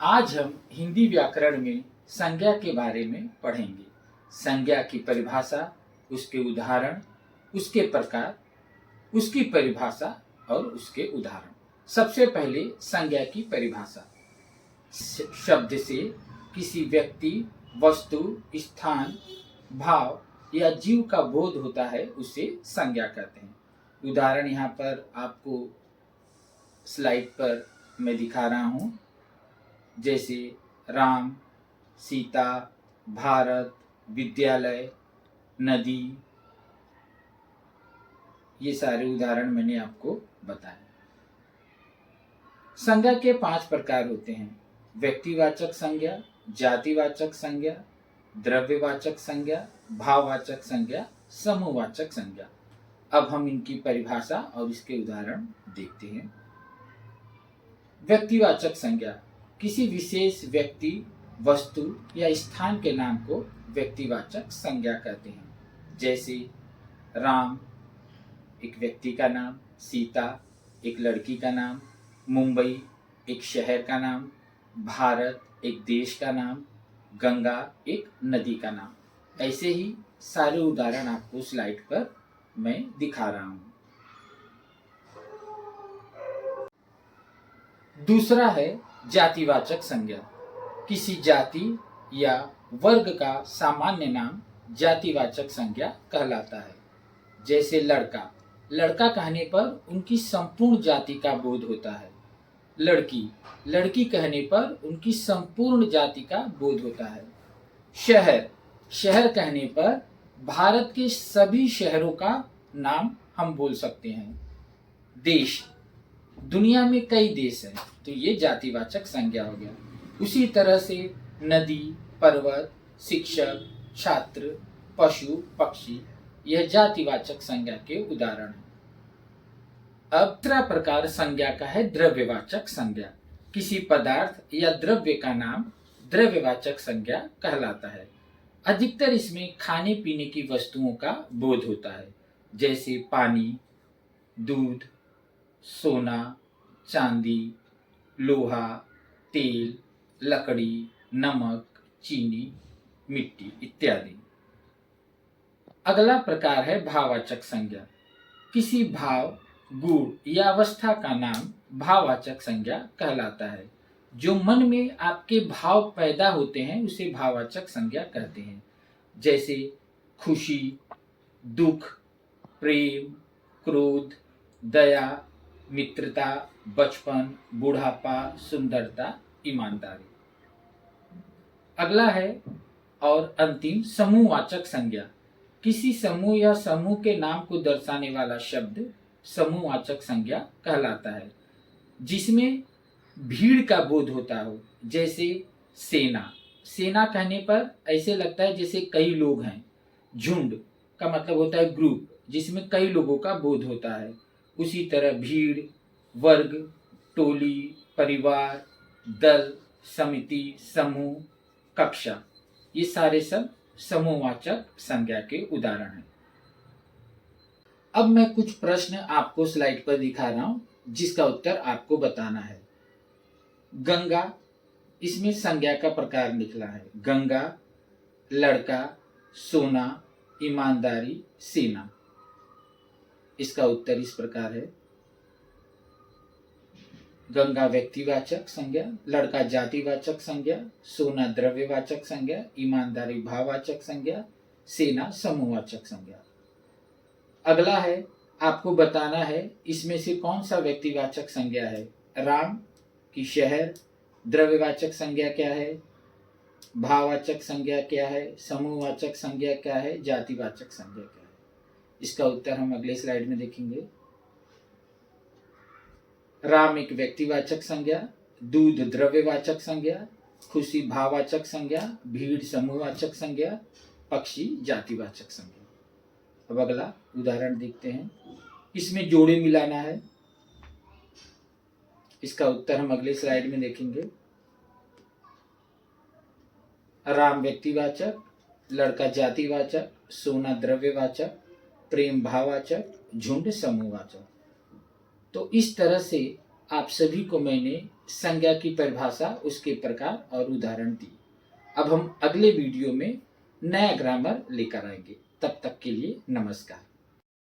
आज हम हिंदी व्याकरण में संज्ञा के बारे में पढ़ेंगे। संज्ञा की परिभाषा, उसके उदाहरण, उसके प्रकार, उसकी परिभाषा और उसके उदाहरण। सबसे पहले संज्ञा की परिभाषा। शब्द से किसी व्यक्ति, वस्तु, स्थान, भाव या जीव का बोध होता है, उसे संज्ञा कहते हैं। उदाहरण यहाँ पर आपको स्लाइड पर मैं दिखा रहा हूँ, जैसे राम, सीता, भारत, विद्यालय, नदी। ये सारे उदाहरण मैंने आपको बताए। संज्ञा के 5 प्रकार होते हैं: व्यक्तिवाचक संज्ञा, जातिवाचक संज्ञा, द्रव्यवाचक संज्ञा, भाववाचक संज्ञा, समूहवाचक संज्ञा। अब हम इनकी परिभाषा और इसके उदाहरण देखते हैं। व्यक्तिवाचक संज्ञा किसी विशेष व्यक्ति, वस्तु या स्थान के नाम को व्यक्तिवाचक संज्ञा कहते हैं। जैसे राम एक व्यक्ति का नाम, सीता एक लड़की का नाम, मुंबई एक शहर का नाम, भारत एक देश का नाम, गंगा एक नदी का नाम। ऐसे ही सारे उदाहरण आपको स्लाइड पर मैं दिखा रहा हूं। दूसरा है जातिवाचक संज्ञा। किसी जाति या वर्ग का सामान्य नाम जातिवाचक संज्ञा कहलाता है। जैसे लड़का, लड़का कहने पर उनकी संपूर्ण जाति का बोध होता है। लड़की, लड़की कहने पर उनकी संपूर्ण जाति का बोध होता है। शहर, शहर कहने पर भारत के सभी शहरों का नाम हम बोल सकते हैं। देश, दुनिया में कई देश हैं, तो ये जातिवाचक संज्ञा हो गया। उसी तरह से नदी, पर्वत, शिक्षक, छात्र, पशु, पक्षी, यह जातिवाचक संज्ञा के उदाहरण हैं। अब तीसरा प्रकार संज्ञा का है द्रव्यवाचक संज्ञा। किसी पदार्थ या द्रव्य का नाम द्रव्यवाचक संज्ञा कहलाता है। अधिकतर इसमें खाने पीने की वस्तुओं का बोध होता है। जैसे पानी, दूध, सोना, चांदी, लोहा, तेल, लकड़ी, नमक, चीनी, मिट्टी इत्यादि। अगला प्रकार है भाववाचक संज्ञा। किसी भाव, गुण या अवस्था का नाम भाववाचक संज्ञा कहलाता है। जो मन में आपके भाव पैदा होते हैं उसे भाववाचक संज्ञा कहते हैं। जैसे खुशी, दुख, प्रेम, क्रोध, दया, मित्रता, बचपन, बुढ़ापा, सुंदरता, ईमानदारी। अगला है और अंतिम समूहवाचक संज्ञा। किसी समूह या समूह के नाम को दर्शाने वाला शब्द समूहवाचक संज्ञा कहलाता है, जिसमें भीड़ का बोध होता हो। जैसे सेना, सेना कहने पर ऐसे लगता है जैसे कई लोग हैं। झुंड का मतलब होता है ग्रुप, जिसमें कई लोगों का बोध होता है। उसी तरह भीड़, वर्ग, टोली, परिवार, दल, समिति, समूह, कक्षा, ये सारे सब समूहवाचक संज्ञा के उदाहरण हैं। अब मैं कुछ प्रश्न आपको स्लाइड पर दिखा रहा हूं, जिसका उत्तर आपको बताना है। गंगा, इसमें संज्ञा का प्रकार निकला है। गंगा, लड़का, सोना, ईमानदारी, सेना। इसका उत्तर इस प्रकार है। गंगा व्यक्तिवाचक संज्ञा, लड़का जातिवाचक संज्ञा, सोना द्रव्यवाचक संज्ञा, ईमानदारी भाववाचक संज्ञा, सेना समूहवाचक संज्ञा। अगला है, आपको बताना है इसमें से कौन सा व्यक्तिवाचक संज्ञा है। राम की शहर, द्रव्यवाचक संज्ञा क्या है, भाववाचक संज्ञा क्या है, समूहवाचक संज्ञा क्या है, जातिवाचक संज्ञा क्या है। इसका उत्तर हम अगले स्लाइड में देखेंगे। राम एक व्यक्तिवाचक संज्ञा, दूध द्रव्यवाचक संज्ञा, खुशी भाववाचक संज्ञा, भीड़ समूहवाचक संज्ञा, पक्षी जातिवाचक संज्ञा। अब अगला उदाहरण देखते हैं। इसमें जोड़े मिलाना है। इसका उत्तर हम अगले स्लाइड में देखेंगे। राम व्यक्तिवाचक, लड़का जातिवाचक, सोना द्रव्यवाचक, प्रेम भाववाचक, झुंड समूहवाचक। तो इस तरह से आप सभी को मैंने संज्ञा की परिभाषा, उसके प्रकार और उदाहरण दी। अब हम अगले वीडियो में नया ग्रामर लेकर आएंगे। तब तक के लिए नमस्कार।